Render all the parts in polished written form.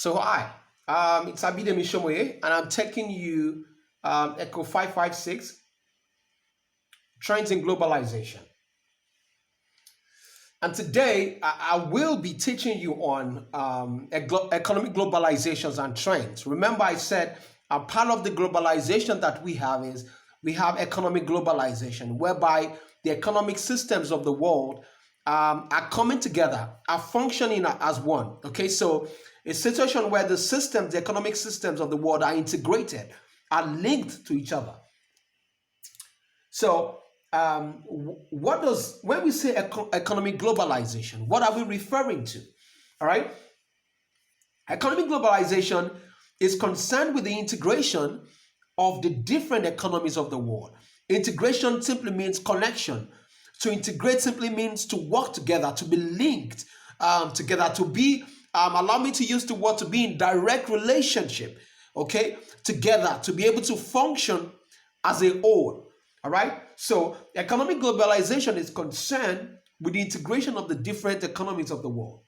So hi, it's Abidemi Shomoye, and I'm taking you Echo 556 Trends in Globalization. And today I will be teaching you on economic globalizations and trends. Remember, I said a part of the globalization that we have is we have economic globalization, whereby the economic systems of the world are coming together, are functioning as one. Okay, so a situation where the economic systems of the world are integrated, are linked to each other. So, what does when we say economic globalization, what are we referring to? All right, economic globalization is concerned with the integration of the different economies of the world. Integration simply means connection. To integrate simply means to work together, to be linked together, to be, allow me to use the word, to be in direct relationship, okay, together, to be able to function as a whole. All right. So economic globalization is concerned with the integration of the different economies of the world.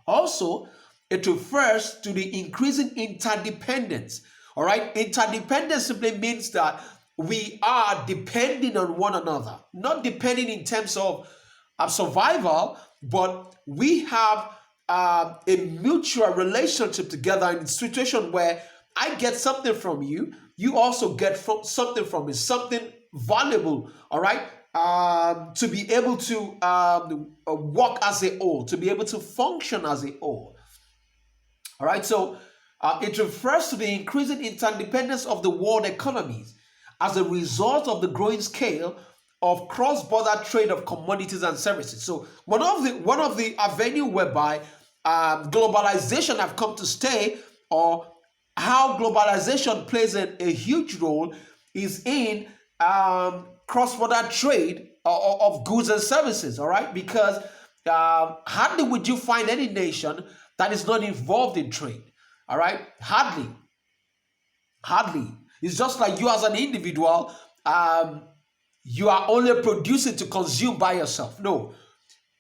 Also, it refers to the increasing interdependence. All right. Interdependence simply means that we are depending on one another, not depending in terms of survival, but we have a mutual relationship together in a situation where I get something from you, you also get something from me, something valuable, all right? To be able to work as a whole, to be able to function as a whole. All right, so it refers to the increasing interdependence of the world economies as a result of the growing scale of cross-border trade of commodities and services. So one of the avenue whereby globalization have come to stay, or how globalization plays a huge role, is in cross-border trade of goods and services. All right, because hardly would you find any nation that is not involved in trade. All right, hardly. It's just like you as an individual, you are only producing to consume by yourself. No,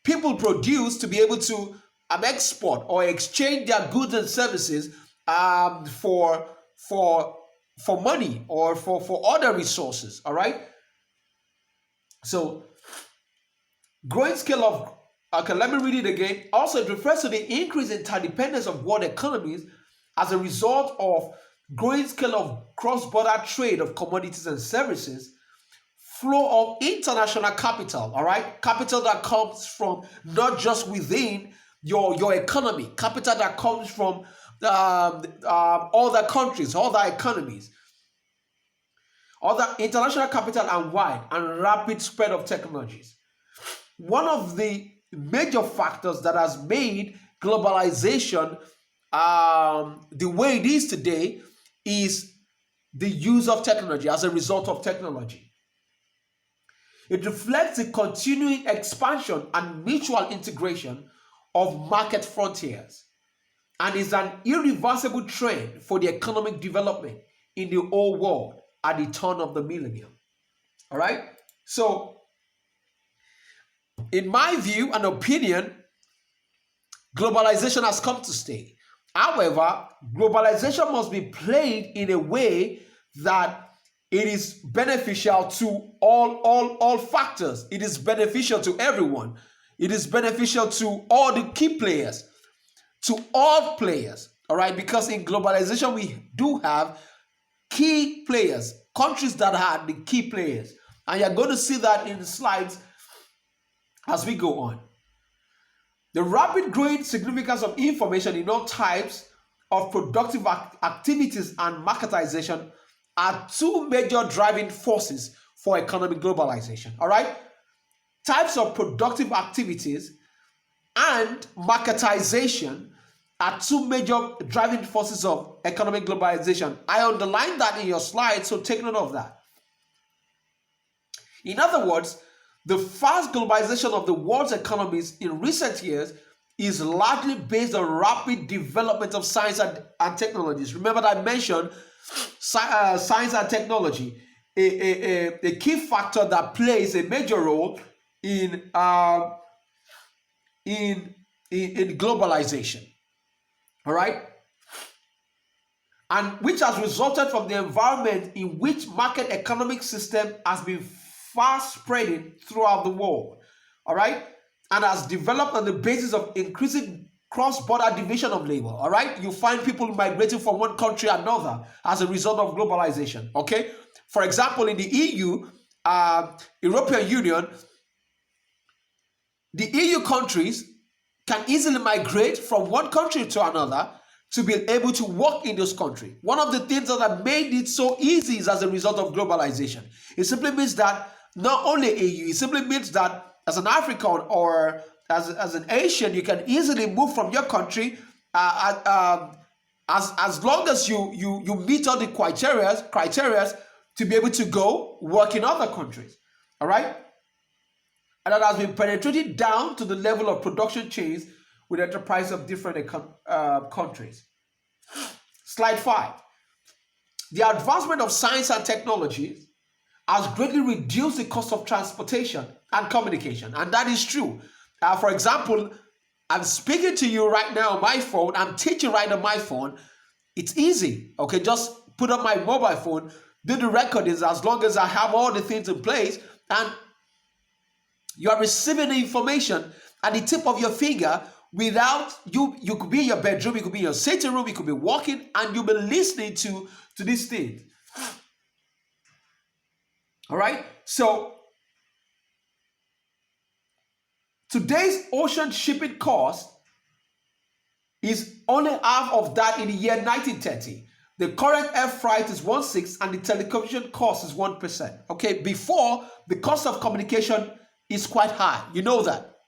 people produce to be able to export or exchange their goods and services for money or for other resources. All right. So growing scale of, okay, let me read it again. Also, it refers to the increase in interdependence of world economies as a result of growing scale of cross-border trade of commodities and services, flow of international capital, all right? Capital that comes from not just within your economy, capital that comes from other countries, other economies, other international capital, and wide and rapid spread of technologies. One of the major factors that has made globalization the way it is today is the use of technology. As a result of technology, it reflects the continuing expansion and mutual integration of market frontiers and is an irreversible trend for the economic development in the whole world at the turn of the millennium. All right, so in my view and opinion, globalization has come to stay. However, globalization must be played in a way that it is beneficial to all factors. It is beneficial to everyone. It is beneficial to all the key players, to all players. All right, because in globalization we do have key players, countries that are the key players, and you're going to see that in the slides as we go on. The rapid growing significance of information in all types of productive activities and marketization are two major driving forces for economic globalization. All right? Types of productive activities and marketization are two major driving forces of economic globalization. I underlined that in your slide, so take note of that. In other words, the fast globalization of the world's economies in recent years is largely based on rapid development of science and technologies. Remember that I mentioned science and technology, a key factor that plays a major role in globalization. All right, and which has resulted from the environment in which market economic system has been fast spreading throughout the world. All right, and has developed on the basis of increasing cross-border division of labor. All right, you find people migrating from one country to another as a result of globalization. Okay, for example, in the EU, European Union, the EU countries can easily migrate from one country to another to be able to work in this country. One of the things that have made it so easy is as a result of globalization. It simply means that not only EU, it simply means that as an African or as an Asian, you can easily move from your country as long as you meet all the criteria to be able to go work in other countries. All right? And that has been penetrated down to the level of production chains with enterprises of different countries. Slide 5. The advancement of science and technology has greatly reduced the cost of transportation and communication. And that is true. For example, I'm speaking to you right now on my phone. I'm teaching right on my phone. It's easy. Okay, just put up my mobile phone, do the recordings as long as I have all the things in place, and you are receiving the information at the tip of your finger without you. You could be in your bedroom, you could be in your sitting room, you could be walking, and you'll be listening to this thing. All right. So today's ocean shipping cost is only half of that in the year 1930. The current air freight is 1/6 and the telecommunication cost is 1%. Okay, before the cost of communication is quite high. You know that.